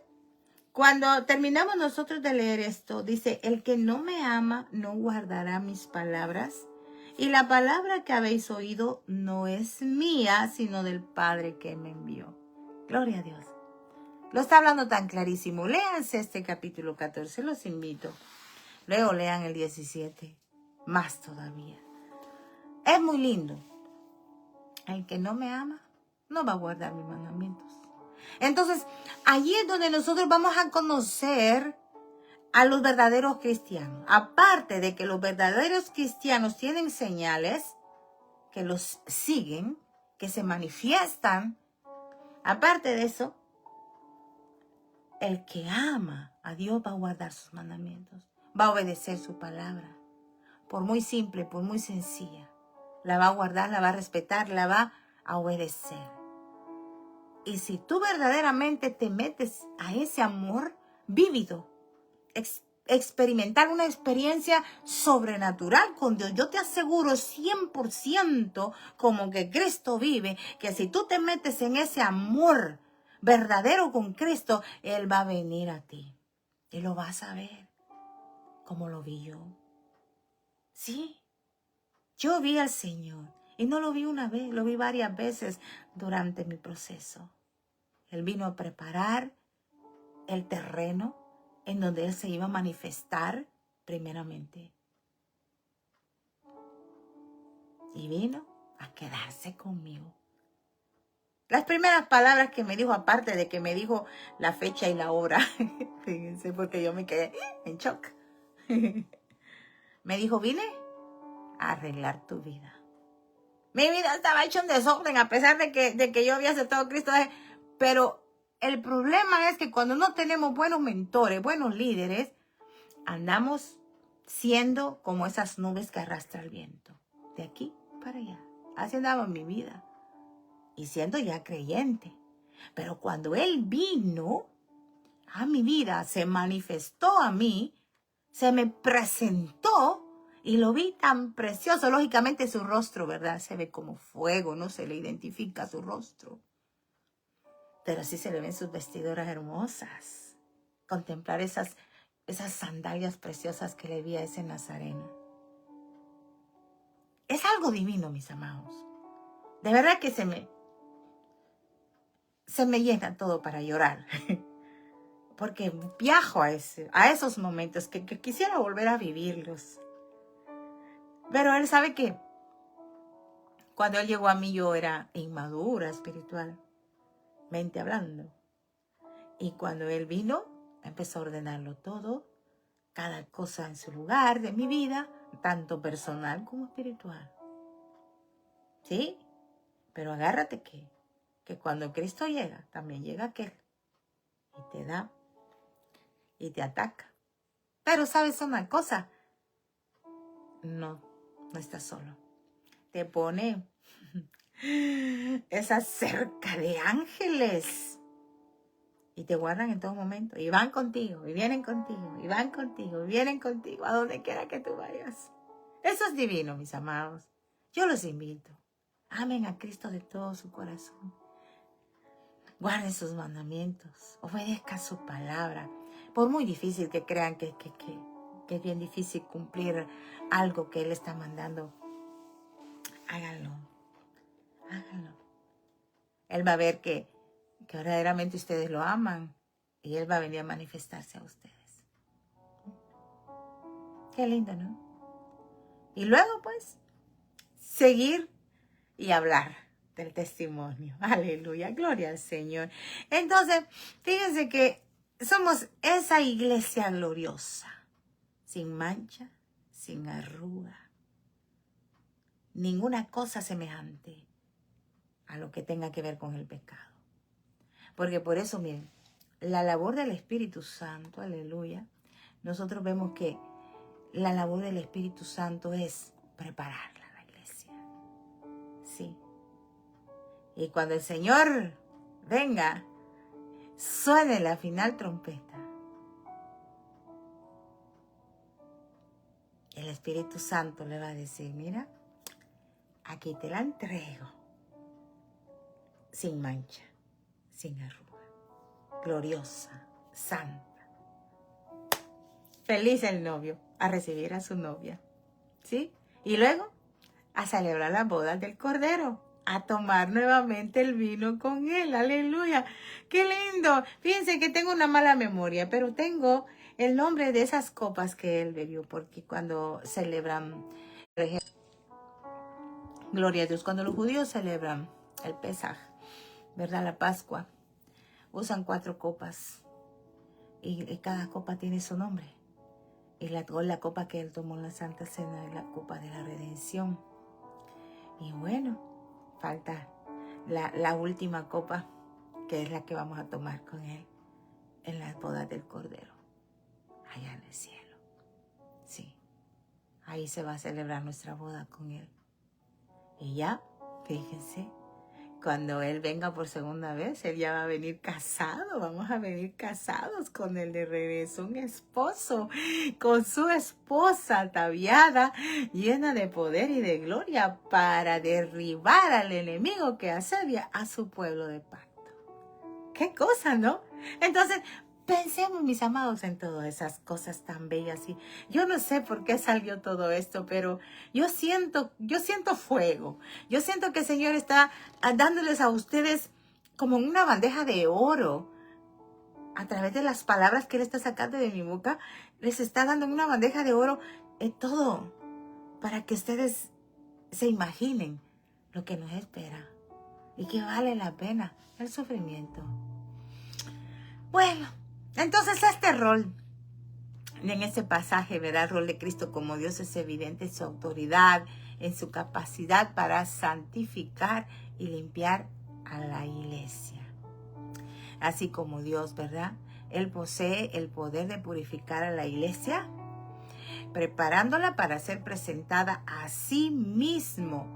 cuando terminamos nosotros de leer esto, dice, el que no me ama no guardará mis palabras. Y la palabra que habéis oído no es mía, sino del Padre que me envió. Gloria a Dios. Lo está hablando tan clarísimo. Léanse este capítulo 14, los invito. Luego lean el 17. Más todavía. Es muy lindo. El que no me ama no va a guardar mis mandamientos. Entonces, allí es donde nosotros vamos a conocer a los verdaderos cristianos. Aparte de que los verdaderos cristianos tienen señales que los siguen, que se manifiestan. Aparte de eso, el que ama a Dios va a guardar sus mandamientos. Va a obedecer su palabra. Por muy simple, por muy sencilla. La va a guardar, la va a respetar, la va a obedecer. Y si tú verdaderamente te metes a ese amor vívido, experimentar una experiencia sobrenatural con Dios, yo te aseguro 100% como que Cristo vive, que si tú te metes en ese amor verdadero con Cristo, Él va a venir a ti. Y lo vas a ver como lo vi yo. Sí. Yo vi al Señor y no lo vi una vez, lo vi varias veces durante mi proceso. Él vino a preparar el terreno en donde Él se iba a manifestar primeramente. Y vino a quedarse conmigo. Las primeras palabras que me dijo, aparte de que me dijo la fecha y la hora, fíjense, porque yo me quedé en shock. Me dijo, vine a arreglar tu vida. Mi vida estaba hecha un desorden, a pesar de que yo había aceptado a Cristo. Pero el problema es que cuando no tenemos buenos mentores, buenos líderes, andamos siendo como esas nubes que arrastra el viento. De aquí para allá. Así andaba mi vida. Y siendo ya creyente. Pero cuando Él vino a mi vida, se manifestó a mí, se me presentó, y lo vi tan precioso. Lógicamente su rostro, ¿verdad? Se ve como fuego, no se le identifica su rostro. Pero sí se le ven sus vestiduras hermosas. Contemplar esas sandalias preciosas que le vi a ese nazareno. Es algo divino, mis amados. De verdad que se me llena todo para llorar. Porque viajo a esos momentos que quisiera volver a vivirlos. Pero Él sabe que Cuando Él llegó a mí, yo era inmadura espiritualmente hablando. Y cuando Él vino, empezó a ordenarlo todo, cada cosa en su lugar de mi vida, tanto personal como espiritual. ¿Sí? Pero agárrate que cuando Cristo llega, también llega aquel. Y te da, y te ataca. Pero ¿sabes una cosa? No estás solo. Te pone esa cerca de ángeles. Y te guardan en todo momento. Y van contigo, y vienen contigo, y van contigo, y vienen contigo, a donde quiera que tú vayas. Eso es divino, mis amados. Yo los invito. Amen a Cristo de todo su corazón. Guarden sus mandamientos. Obedezcan su palabra. Por muy difícil que crean que es bien difícil cumplir algo que Él está mandando, háganlo. Háganlo. Él va a ver que verdaderamente ustedes lo aman y Él va a venir a manifestarse a ustedes. Qué lindo, ¿no? Y luego, pues, seguir y hablar del testimonio. Aleluya, gloria al Señor. Entonces, fíjense que somos esa iglesia gloriosa, sin mancha, sin arruga, ninguna cosa semejante a lo que tenga que ver con el pecado. Porque por eso, miren, la labor del Espíritu Santo, aleluya, nosotros vemos que la labor del Espíritu Santo es prepararla a la iglesia. Sí. Y cuando el Señor venga, suene la final trompeta. El Espíritu Santo le va a decir, mira, aquí te la entrego, sin mancha, sin arruga, gloriosa, santa. Feliz el novio a recibir a su novia, ¿sí? Y luego a celebrar las bodas del Cordero, a tomar nuevamente el vino con él, aleluya. ¡Qué lindo! Fíjense que tengo una mala memoria, pero tengo el nombre de esas copas que él bebió, porque cuando celebran, por ejemplo, gloria a Dios, cuando los judíos celebran el Pesaj, ¿verdad? La Pascua, usan 4 copas y cada copa tiene su nombre. Y la copa que él tomó en la Santa Cena es la copa de la redención. Y bueno, falta la última copa, que es la que vamos a tomar con él en las bodas del Cordero, allá en el cielo. Sí, ahí se va a celebrar nuestra boda con él. Y ya, fíjense, cuando él venga por segunda vez, él ya va a venir casado. Vamos a venir casados con él de regreso. Un esposo con su esposa ataviada, llena de poder y de gloria para derribar al enemigo que asedia a su pueblo de pacto. ¡Qué cosa!, ¿no? Entonces, pensemos, mis amados, en todas esas cosas tan bellas. Y yo no sé por qué salió todo esto, pero yo siento fuego. Yo siento que el Señor está dándoles a ustedes como una bandeja de oro. A través de las palabras que Él está sacando de mi boca, les está dando una bandeja de oro todo, para que ustedes se imaginen lo que nos espera y que vale la pena el sufrimiento. Bueno, entonces este rol, en este pasaje, ¿verdad? El rol de Cristo como Dios es evidente en su autoridad, en su capacidad para santificar y limpiar a la iglesia. Así como Dios, ¿verdad? Él posee el poder de purificar a la iglesia, preparándola para ser presentada a sí mismo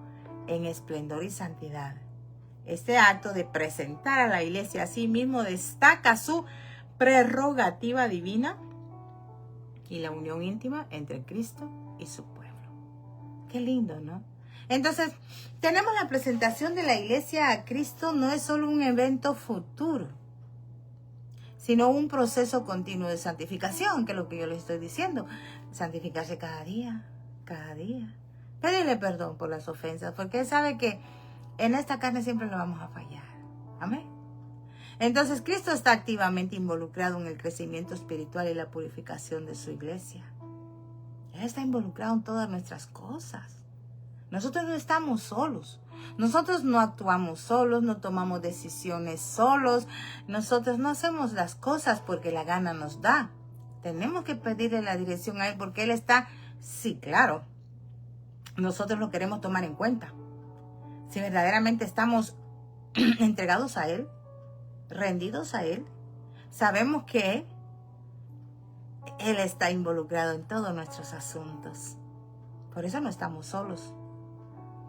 en esplendor y santidad. Este acto de presentar a la iglesia a sí mismo destaca su prerrogativa divina y la unión íntima entre Cristo y su pueblo. Qué lindo, ¿no? Entonces, tenemos la presentación de la iglesia a Cristo, no es solo un evento futuro, sino un proceso continuo de santificación, que es lo que yo les estoy diciendo. Santificarse cada día, cada día. Pedirle perdón por las ofensas, porque Él sabe que en esta carne siempre lo vamos a fallar. Amén. Entonces, Cristo está activamente involucrado en el crecimiento espiritual y la purificación de su iglesia. Él está involucrado en todas nuestras cosas. Nosotros no estamos solos. Nosotros no actuamos solos, no tomamos decisiones solos. Nosotros no hacemos las cosas porque la gana nos da. Tenemos que pedirle la dirección a Él porque Él está, sí, claro. Nosotros lo queremos tomar en cuenta. Si verdaderamente estamos entregados a Él, rendidos a Él, sabemos que Él está involucrado en todos nuestros asuntos. Por eso no estamos solos.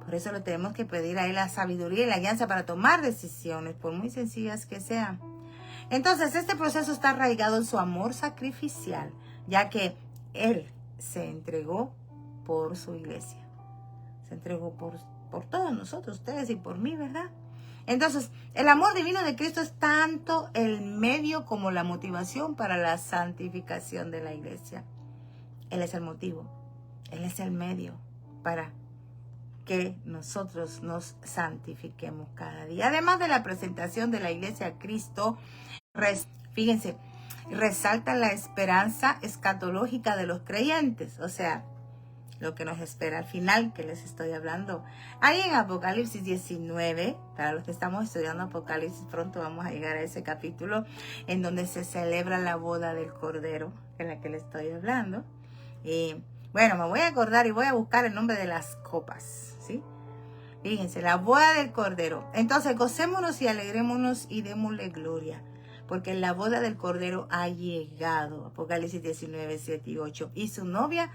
Por eso le tenemos que pedir a Él la sabiduría y la guianza para tomar decisiones, por muy sencillas que sean. Entonces, este proceso está arraigado en su amor sacrificial, ya que Él se entregó por su iglesia. Se entregó por todos nosotros, ustedes y por mí, ¿verdad? Entonces, el amor divino de Cristo es tanto el medio como la motivación para la santificación de la iglesia. Él es el motivo, Él es el medio para que nosotros nos santifiquemos cada día. Además de la presentación de la iglesia a Cristo, fíjense, resalta la esperanza escatológica de los creyentes, o sea, lo que nos espera al final, que les estoy hablando. Ahí en Apocalipsis 19, para los que estamos estudiando Apocalipsis, pronto vamos a llegar a ese capítulo en donde se celebra la boda del Cordero, en la que les estoy hablando. Y bueno, me voy a acordar y voy a buscar el nombre de las copas, ¿sí? Fíjense, la boda del Cordero. Entonces, gocémonos y alegrémonos y démosle gloria, porque la boda del Cordero ha llegado. Apocalipsis 19, 7 y 8. Y su novia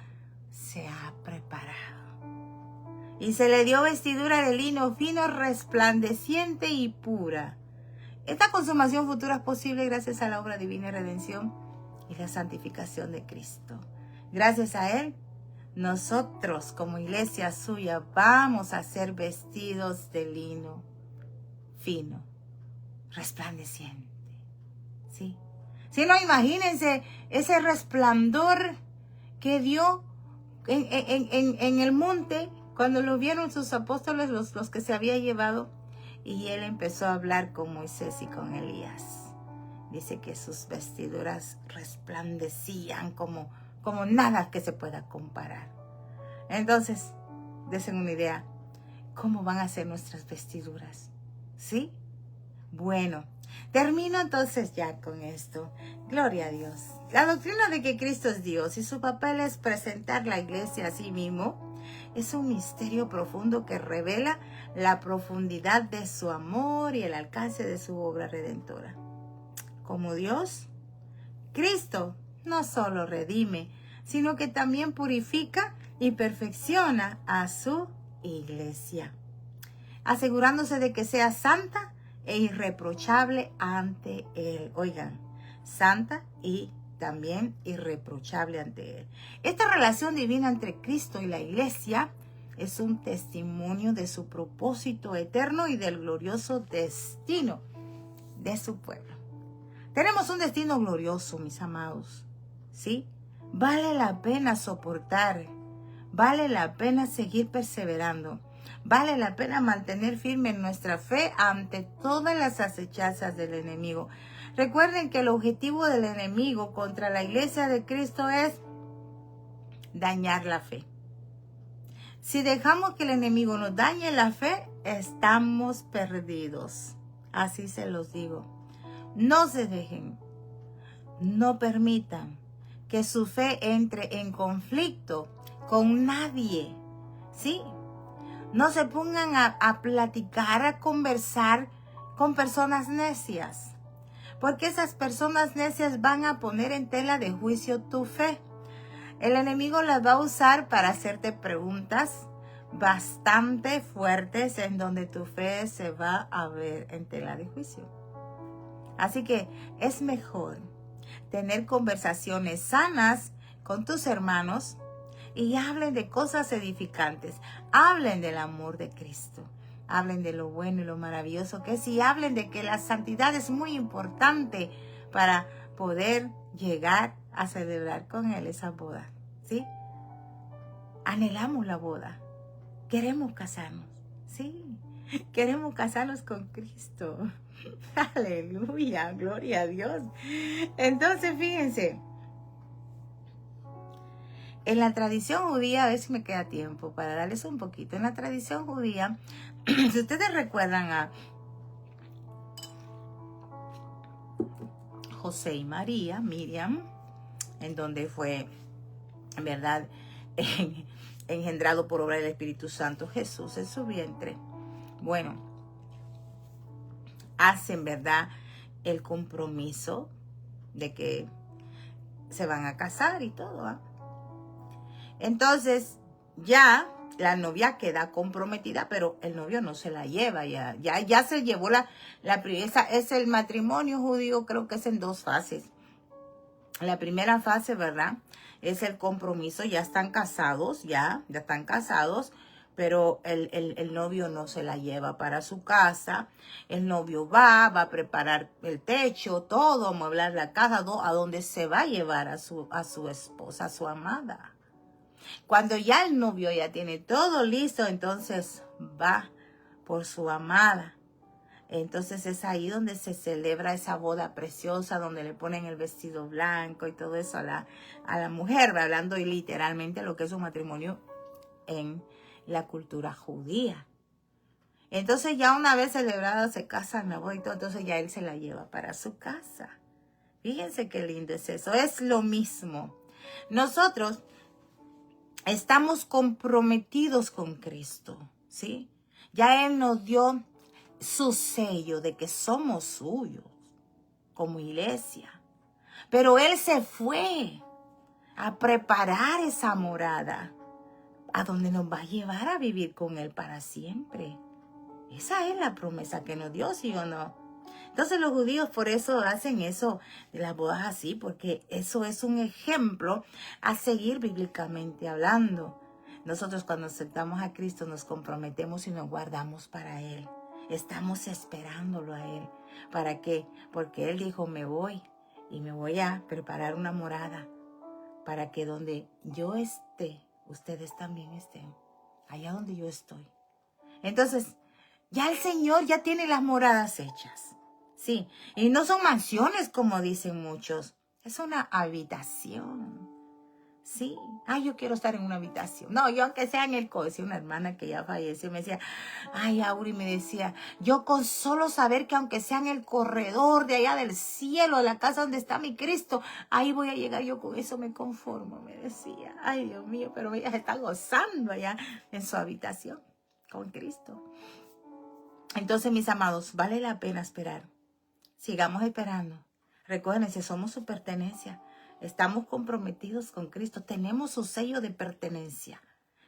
se ha preparado. Y se le dio vestidura de lino fino, resplandeciente y pura. Esta consumación futura es posible gracias a la obra divina de redención y la santificación de Cristo. Gracias a Él, nosotros como iglesia suya vamos a ser vestidos de lino fino, resplandeciente. ¿Sí? Si no, imagínense ese resplandor que dio en el monte cuando lo vieron sus apóstoles, los que se había llevado, y Él empezó a hablar con Moisés y con Elías. Dice que sus vestiduras resplandecían como nada que se pueda comparar. Entonces, desen una idea, ¿cómo van a ser nuestras vestiduras? ¿Sí? Bueno, termino entonces ya con esto. Gloria a Dios. La doctrina de que Cristo es Dios y su papel es presentar la iglesia a sí mismo es un misterio profundo que revela la profundidad de su amor y el alcance de su obra redentora. Como Dios, Cristo no solo redime, sino que también purifica y perfecciona a su iglesia, asegurándose de que sea santa e irreprochable ante Él. Oigan, santa y también irreprochable ante Él. Esta relación divina entre Cristo y la iglesia es un testimonio de su propósito eterno y del glorioso destino de su pueblo. Tenemos un destino glorioso, mis amados, ¿sí? Vale la pena soportar, vale la pena seguir perseverando, vale la pena mantener firme nuestra fe ante todas las acechanzas del enemigo. Recuerden que el objetivo del enemigo contra la iglesia de Cristo es dañar la fe. Si dejamos que el enemigo nos dañe la fe, estamos perdidos. Así se los digo. No se dejen, no permitan que su fe entre en conflicto con nadie, ¿sí? No se pongan a platicar, a conversar con personas necias, porque esas personas necias van a poner en tela de juicio tu fe. El enemigo las va a usar para hacerte preguntas bastante fuertes en donde tu fe se va a ver en tela de juicio. Así que es mejor tener conversaciones sanas con tus hermanos y hablen de cosas edificantes. Hablen del amor de Cristo. Hablen de lo bueno y lo maravilloso que es. Y hablen de que la santidad es muy importante para poder llegar a celebrar con Él esa boda. ¿Sí? Anhelamos la boda. Queremos casarnos. Sí. Queremos casarnos con Cristo. Aleluya. Gloria a Dios. Entonces, fíjense. En la tradición judía, a ver si me queda tiempo para darles un poquito. En la tradición judía, si ustedes recuerdan a José y María, Miriam, en donde fue, en verdad, engendrado por obra del Espíritu Santo Jesús en su vientre. Bueno, hacen, ¿verdad?, el compromiso de que se van a casar y todo, ¿eh? Entonces, ya la novia queda comprometida, pero el novio no se la lleva, ya se llevó la esa es el matrimonio judío, creo que es en 2 fases. La primera fase, ¿verdad?, es el compromiso, ya están casados, ya están casados, pero el novio no se la lleva para su casa. El novio va a preparar el techo, todo, amueblar la casa, a donde se va a llevar a su esposa, a su amada. Cuando ya el novio ya tiene todo listo, entonces va por su amada. Entonces es ahí donde se celebra esa boda preciosa, donde le ponen el vestido blanco y todo eso a la mujer, hablando literalmente lo que es un matrimonio en la cultura judía. Entonces ya una vez celebrada se casan, la boda y todo, entonces ya él se la lleva para su casa. Fíjense qué lindo es eso, es lo mismo. Nosotros estamos comprometidos con Cristo, ¿sí? Ya Él nos dio su sello de que somos suyos como iglesia. Pero Él se fue a preparar esa morada a donde nos va a llevar a vivir con Él para siempre. Esa es la promesa que nos dio, ¿sí o no? Entonces los judíos por eso hacen eso de las bodas así, porque eso es un ejemplo a seguir bíblicamente hablando. Nosotros cuando aceptamos a Cristo nos comprometemos y nos guardamos para Él. Estamos esperándolo a Él. ¿Para qué? Porque Él dijo, me voy y me voy a preparar una morada para que donde yo esté, ustedes también estén. Allá donde yo estoy. Entonces, ya el Señor ya tiene las moradas hechas. Sí, y no son mansiones como dicen muchos. Es una habitación. Sí, yo quiero estar en una habitación. No, yo aunque sea en el decía una hermana que ya falleció, me decía, Auri, me decía, yo con solo saber que aunque sea en el corredor de allá del cielo, de la casa donde está mi Cristo, ahí voy a llegar, yo con eso me conformo, me decía. Ay, Dios mío, pero ella está gozando allá en su habitación con Cristo. Entonces, mis amados, vale la pena esperar. Sigamos esperando. Recuerden, si somos su pertenencia, estamos comprometidos con Cristo, tenemos su sello de pertenencia,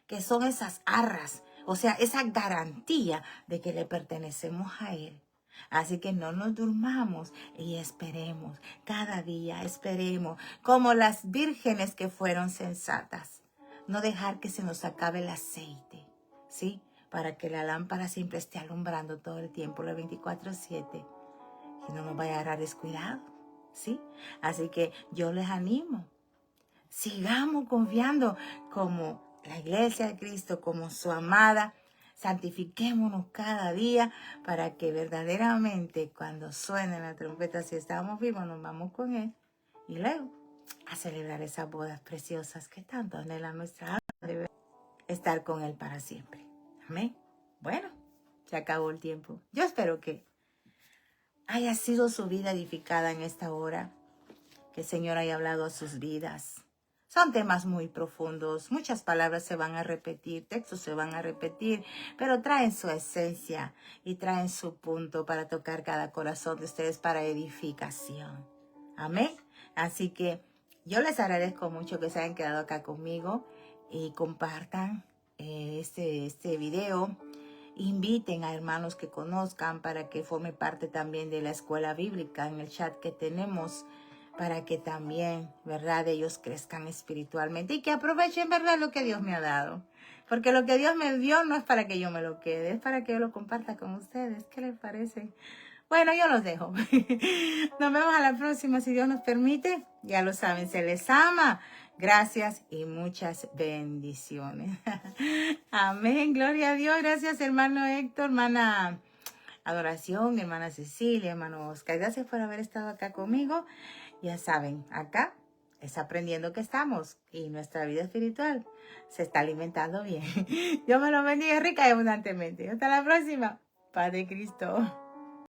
que son esas arras, o sea, esa garantía de que le pertenecemos a Él. Así que no nos durmamos y esperemos, cada día esperemos, como las vírgenes que fueron sensatas. No dejar que se nos acabe el aceite, ¿sí? Para que la lámpara siempre esté alumbrando todo el tiempo, los 24/7. Que no nos vaya a agarrar descuidado, ¿sí? Así que yo les animo. Sigamos confiando como la iglesia de Cristo, como su amada. Santifiquémonos cada día para que verdaderamente cuando suene la trompeta, si estamos vivos, nos vamos con Él. Y luego a celebrar esas bodas preciosas que tanto anhela nuestra alma, debe estar con Él para siempre. Amén. Bueno, se acabó el tiempo. Yo espero que haya sido su vida edificada en esta hora, que el Señor haya hablado a sus vidas. Son temas muy profundos, muchas palabras se van a repetir, textos se van a repetir, pero traen su esencia y traen su punto para tocar cada corazón de ustedes para edificación. Amén. Así que yo les agradezco mucho que se hayan quedado acá conmigo y compartan este video. Inviten a hermanos que conozcan para que forme parte también de la escuela bíblica en el chat que tenemos, para que también, ¿verdad?, ellos crezcan espiritualmente y que aprovechen, ¿verdad?, lo que Dios me ha dado. Porque lo que Dios me dio no es para que yo me lo quede, es para que yo lo comparta con ustedes. ¿Qué les parece? Bueno, yo los dejo. Nos vemos a la próxima, si Dios nos permite. Ya lo saben, se les ama. Gracias y muchas bendiciones. Amén, gloria a Dios. Gracias, hermano Héctor, hermana Adoración, hermana Cecilia, hermano Oscar. Gracias por haber estado acá conmigo. Ya saben, acá es aprendiendo que estamos y nuestra vida espiritual se está alimentando bien. Dios me lo bendiga rica y abundantemente. Hasta la próxima. Paz de Cristo.